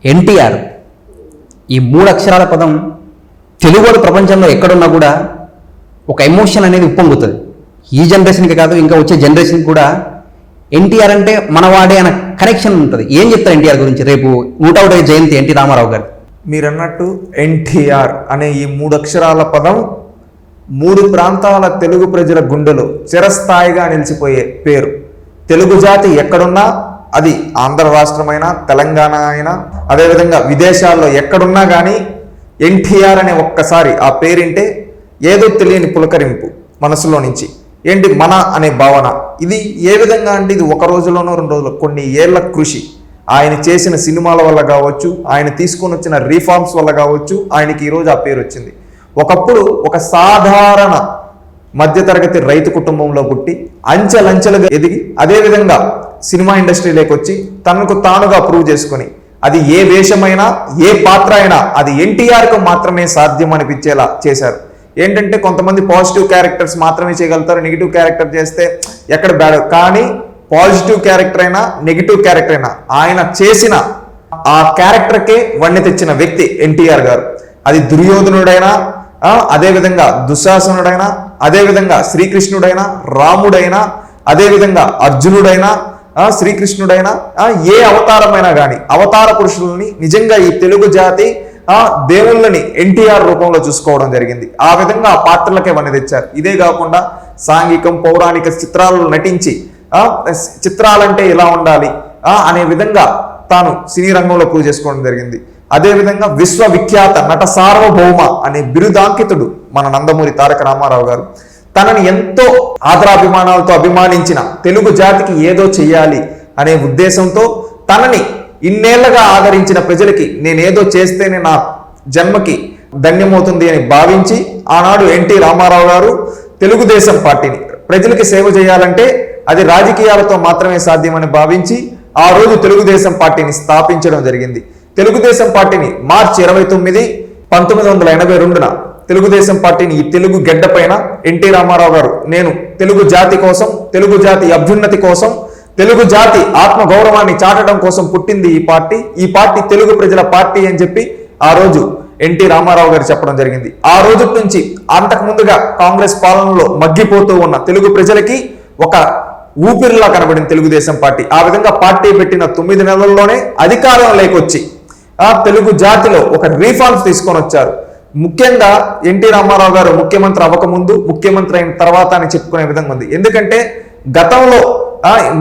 ఎన్టీఆర్ ఈ 3 అక్షరాల పదం తెలుగు ప్రపంచంలో ఎక్కడున్నా కూడా ఒక ఎమోషన్ అనేది ఉప్పొంగుతుంది. ఈ జనరేషన్కి కాదు, ఇంకా వచ్చే జనరేషన్కి కూడా ఎన్టీఆర్ అంటే మనవాడే అన్న కనెక్షన్ ఉంటుంది. ఏం చెప్తారు ఎన్టీఆర్ గురించి? రేపు 101వ జయంతి ఎన్టీ రామారావు గారు. మీరన్నట్టు ఎన్టీఆర్ అనే ఈ 3 అక్షరాల పదం 3 ప్రాంతాల తెలుగు ప్రజల గుండెలో చిరస్థాయిగా నిలిచిపోయే పేరు. తెలుగు జాతి ఎక్కడున్నా, అది ఆంధ్ర రాష్ట్రమైనా, తెలంగాణ అయినా, అదేవిధంగా విదేశాల్లో ఎక్కడున్నా కానీ ఎన్టీఆర్ అనే ఒక్కసారి ఆ పేరింటే ఏదో తెలియని పులకరింపు మనసులో నుంచి. ఏంటి మన అనే భావన. ఇది ఏ విధంగా అంటే ఇది ఒక రోజులోనో 2 రోజులు, కొన్ని ఏళ్ల కృషి. ఆయన చేసిన సినిమాల వల్ల కావచ్చు, ఆయన తీసుకొని వచ్చిన రీఫార్మ్స్ వల్ల కావచ్చు, ఆయనకి ఈరోజు ఆ పేరు వచ్చింది. ఒకప్పుడు ఒక సాధారణ మధ్యతరగతి రైతు కుటుంబంలో పుట్టి అంచెలంచెలుగా ఎదిగి అదేవిధంగా సినిమా ఇండస్ట్రీలోకి వచ్చి తనకు తానుగా ప్రూవ్ చేసుకొని అది ఏ వేషమైనా, ఏ పాత్ర అయినా అది ఎన్టీఆర్కు మాత్రమే సాధ్యం అనిపించేలా చేశారు. ఏంటంటే కొంతమంది పాజిటివ్ క్యారెక్టర్స్ మాత్రమే చేయగలుగుతారు, నెగిటివ్ క్యారెక్టర్ చేస్తే ఎక్కడ బ్యాడ్. కానీ పాజిటివ్ క్యారెక్టర్ అయినా, నెగిటివ్ క్యారెక్టర్ అయినా ఆయన చేసిన ఆ క్యారెక్టర్కే వన్నె తెచ్చిన వ్యక్తి ఎన్టీఆర్ గారు. అది దుర్యోధనుడైనా, అదేవిధంగా దుశ్శాసనుడైనా, అదేవిధంగా శ్రీకృష్ణుడైనా, రాముడైనా, అదేవిధంగా అర్జునుడైనా, శ్రీకృష్ణుడైనా, ఏ అవతారమైనా కానీ అవతార పురుషులని నిజంగా ఈ తెలుగు జాతి దేవుళ్ళని ఎన్టీఆర్ రూపంలో చూసుకోవడం జరిగింది. ఆ విధంగా ఆ పాత్రలకే వన్నె తెచ్చారు. ఇదే కాకుండా సాంఘికం, పౌరాణిక చిత్రాలను నటించి చిత్రాలంటే ఎలా ఉండాలి అనే విధంగా తాను సినీ రంగంలో ప్రూవ్ చేసుకోవడం జరిగింది. అదేవిధంగా విశ్వవిఖ్యాత నట సార్వభౌమ అనే బిరుదాంకితుడు మన నందమూరి తారక రామారావు గారు. తనని ఎంతో ఆదరాభిమానాలతో అభిమానించిన తెలుగు జాతికి ఏదో చెయ్యాలి అనే ఉద్దేశంతో తనని ఇన్నేళ్లగా ఆదరించిన ప్రజలకి నేనేదో చేస్తేనే నా జన్మకి ధన్యమవుతుంది అని భావించి ఆనాడు ఎన్టీ రామారావు గారు తెలుగుదేశం పార్టీని, ప్రజలకి సేవ చేయాలంటే అది రాజకీయాలతో మాత్రమే సాధ్యమని భావించి ఆ రోజు తెలుగుదేశం పార్టీని స్థాపించడం జరిగింది. తెలుగుదేశం పార్టీని మార్చి 29, 1982న తెలుగుదేశం పార్టీని ఈ తెలుగు గడ్డ పైన ఎన్టీ రామారావు గారు నేను తెలుగు జాతి కోసం, తెలుగు జాతి అభ్యున్నతి కోసం, తెలుగు జాతి ఆత్మ గౌరవాన్ని చాటడం కోసం పుట్టింది ఈ పార్టీ. ఈ పార్టీ తెలుగు ప్రజల పార్టీ అని చెప్పి ఆ రోజు ఎన్టీ రామారావు గారు చెప్పడం జరిగింది. ఆ రోజు నుంచి అంతకు ముందుగా కాంగ్రెస్ పాలనలో మగ్గిపోతూ ఉన్న తెలుగు ప్రజలకి ఒక ఊపిరిలా కనబడింది తెలుగుదేశం పార్టీ. ఆ విధంగా పార్టీ పెట్టిన 9 నెలల్లోనే అధికారంలోకి వచ్చి తెలుగు జాతిలో ఒక రీఫార్మ్స్ తీసుకొని వచ్చారు. ముఖ్యంగా ఎన్టీ రామారావు గారు ముఖ్యమంత్రి అవ్వకముందు, ముఖ్యమంత్రి అయిన తర్వాత అని చెప్పుకునే విధంగా ఉంది. ఎందుకంటే గతంలో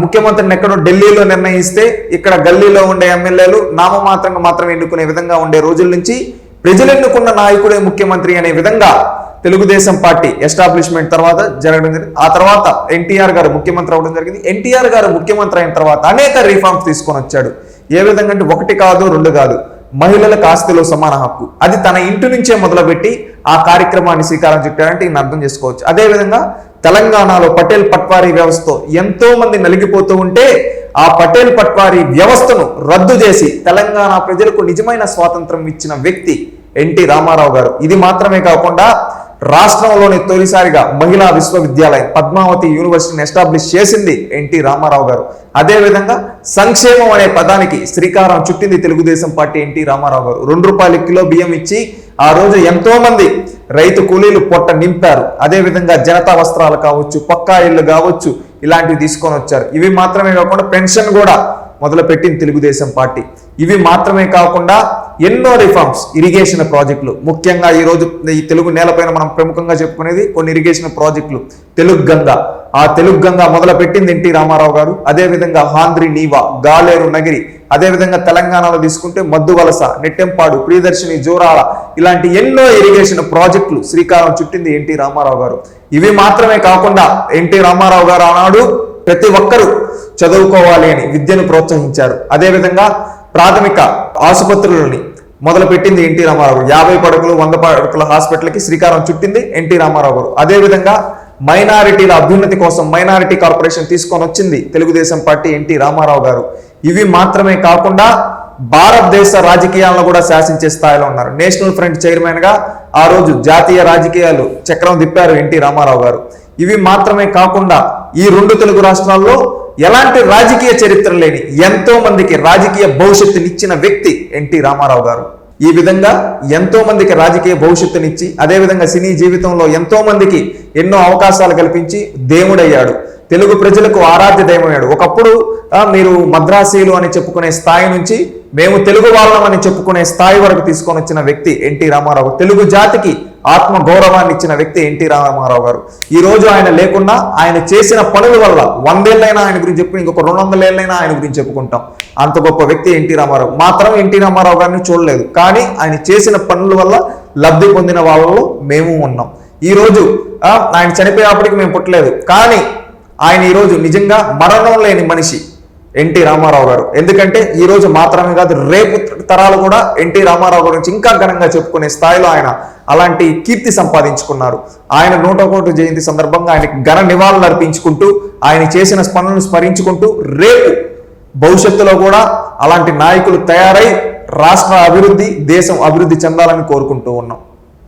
ముఖ్యమంత్రిని ఎక్కడో ఢిల్లీలో నిర్ణయిస్తే ఇక్కడ గల్లీలో ఉండే ఎమ్మెల్యేలు నామమాత్రంగా మాత్రమే ఎన్నుకునే విధంగా ఉండే రోజుల నుంచి ప్రజలు ఎన్నుకున్న నాయకుడే ముఖ్యమంత్రి అనే విధంగా తెలుగుదేశం పార్టీ ఎస్టాబ్లిష్మెంట్ తర్వాత జరగడం జరిగింది. ఆ తర్వాత ఎన్టీఆర్ గారు ముఖ్యమంత్రి అవ్వడం జరిగింది. ఎన్టీఆర్ గారు ముఖ్యమంత్రి అయిన తర్వాత అనేక రిఫార్మ్స్ తీసుకొని వచ్చాడు. ఏ విధంగా అంటే 1 కాదు 2 కాదు, మహిళలకు ఆస్తిలో సమాన హక్కు, అది తన ఇంటి నుంచే మొదలుపెట్టి ఆ కార్యక్రమాన్ని శ్రీకారం చుట్టారంటే ఈయన అర్థం చేసుకోవచ్చు. అదేవిధంగా తెలంగాణలో పటేల్ పట్వారీ వ్యవస్థతో ఎంతో మంది నలిగిపోతూ ఉంటే ఆ పటేల్ పట్వారీ వ్యవస్థను రద్దు చేసి తెలంగాణ ప్రజలకు నిజమైన స్వాతంత్రం ఇచ్చిన వ్యక్తి ఎన్టీ రామారావు గారు. ఇది మాత్రమే కాకుండా రాష్ట్రంలోని తొలిసారిగా మహిళా విశ్వవిద్యాలయం పద్మావతి యూనివర్సిటీని ఎస్టాబ్లిష్ చేసింది ఎన్టీ రామారావు గారు. అదేవిధంగా సంక్షేమం అనే పదానికి శ్రీకారం చుట్టింది తెలుగుదేశం పార్టీ ఎన్టీ రామారావు గారు. 2 రూపాయల కిలో బియ్యం ఇచ్చి ఆ రోజు ఎంతో మంది రైతు కూలీలు పొట్ట నింపారు. అదేవిధంగా జనతా వస్త్రాలు కావచ్చు, పక్కా ఇళ్ళు కావచ్చు, ఇలాంటివి తీసుకొని వచ్చారు. ఇవి మాత్రమే కాకుండా పెన్షన్ కూడా మొదలుపెట్టింది తెలుగుదేశం పార్టీ. ఇవి మాత్రమే కాకుండా ఎన్నో రిఫార్మ్స్, ఇరిగేషన్ ప్రాజెక్టులు, ముఖ్యంగా ఈరోజు ఈ తెలుగు నేలపైన మనం ప్రముఖంగా చెప్పుకునేది కొన్ని ఇరిగేషన్ ప్రాజెక్టులు. తెలుగు గంగ, ఆ తెలుగు గంగ మొదలుపెట్టింది ఎన్టీ రామారావు గారు. అదేవిధంగా హాంద్రి నీవా, గాలేరు నగిరి, అదేవిధంగా తెలంగాణలో తీసుకుంటే మద్దు వలస, నెట్టెంపాడు, ప్రియదర్శిని, జోరాల, ఇలాంటి ఎన్నో ఇరిగేషన్ ప్రాజెక్టులు శ్రీకారం చుట్టింది ఎన్టీ రామారావు గారు. ఇవి మాత్రమే కాకుండా ఎన్టీ రామారావు గారు ఆనాడు ప్రతి ఒక్కరూ చదువుకోవాలి అని విద్యను ప్రోత్సహించారు. అదేవిధంగా ప్రాథమిక ఆసుపత్రులని మొదలుపెట్టింది ఎన్టీ రామారావు. 50 పడకలు 100 పడకల హాస్పిటల్కి శ్రీకారం చుట్టింది ఎన్టీ రామారావు గారు. అదేవిధంగా మైనారిటీల అభ్యున్నతి కోసం మైనారిటీ కార్పొరేషన్ తీసుకొని వచ్చింది తెలుగుదేశం పార్టీ ఎన్టీ రామారావు గారు. ఇవి మాత్రమే కాకుండా భారతదేశ రాజకీయాలను కూడా శాసించే స్థాయిలో ఉన్నారు. నేషనల్ ఫ్రంట్ చైర్మన్ గా ఆ రోజు జాతీయ రాజకీయాలు చక్రం తిప్పారు ఎన్టీ రామారావు గారు. ఇవి మాత్రమే కాకుండా ఈ 2 తెలుగు రాష్ట్రాల్లో ఎలాంటి రాజకీయ చరిత్ర లేని ఎంతో మందికి రాజకీయ భవిష్యత్తునిచ్చిన వ్యక్తి ఎన్టీ రామారావు గారు. ఈ విధంగా ఎంతో మందికి రాజకీయ భవిష్యత్తునిచ్చి అదేవిధంగా సినీ జీవితంలో ఎంతో మందికి ఎన్నో అవకాశాలు కల్పించి దేవుడయ్యాడు. తెలుగు ప్రజలకు ఆరాధ్య దైవమయ్యాడు. ఒకప్పుడు మీరు మద్రాసీలు అని చెప్పుకునే స్థాయి నుంచి మేము తెలుగు వాళ్ళం అని చెప్పుకునే స్థాయి వరకు తీసుకొని వచ్చిన వ్యక్తి ఎన్టీ రామారావు. తెలుగు జాతికి ఆత్మ గౌరవాన్ని ఇచ్చిన వ్యక్తి ఎన్టీ రామారావు గారు. ఈ రోజు ఆయన లేకున్నా ఆయన చేసిన పనుల వల్ల 100 ఏళ్ళైనా ఆయన గురించి చెప్పి ఇంకొక 200 ఏళ్ళైనా ఆయన గురించి చెప్పుకుంటాం. అంత గొప్ప వ్యక్తి ఎన్టీ రామారావు. మాత్రం ఎన్టీ రామారావు గారిని చూడలేదు, కానీ ఆయన చేసిన పనుల వల్ల లబ్ధి పొందిన వాళ్ళలో మేము ఉన్నాం. ఈ రోజు ఆయన చనిపోయేప్పటికి మేము పుట్టలేదు, కానీ ఆయన ఈరోజు నిజంగా మరణం లేని మనిషి ఎన్టీ రామారావు గారు. ఎందుకంటే ఈ రోజు మాత్రమే కాదు, రేపు తరాలు కూడా ఎన్టీ రామారావు గురించి ఇంకా ఘనంగా చెప్పుకునే స్థాయిలో ఆయన అలాంటి కీర్తి సంపాదించుకున్నారు. ఆయన 101వ జయంతి సందర్భంగా ఆయనకి ఘన నివాళులు అర్పించుకుంటూ ఆయన చేసిన పనులను స్మరించుకుంటూ రేపు భవిష్యత్తులో కూడా అలాంటి నాయకులు తయారై రాష్ట్ర అభివృద్ధి, దేశం అభివృద్ధి చెందాలని కోరుకుంటూ ఉన్నాం.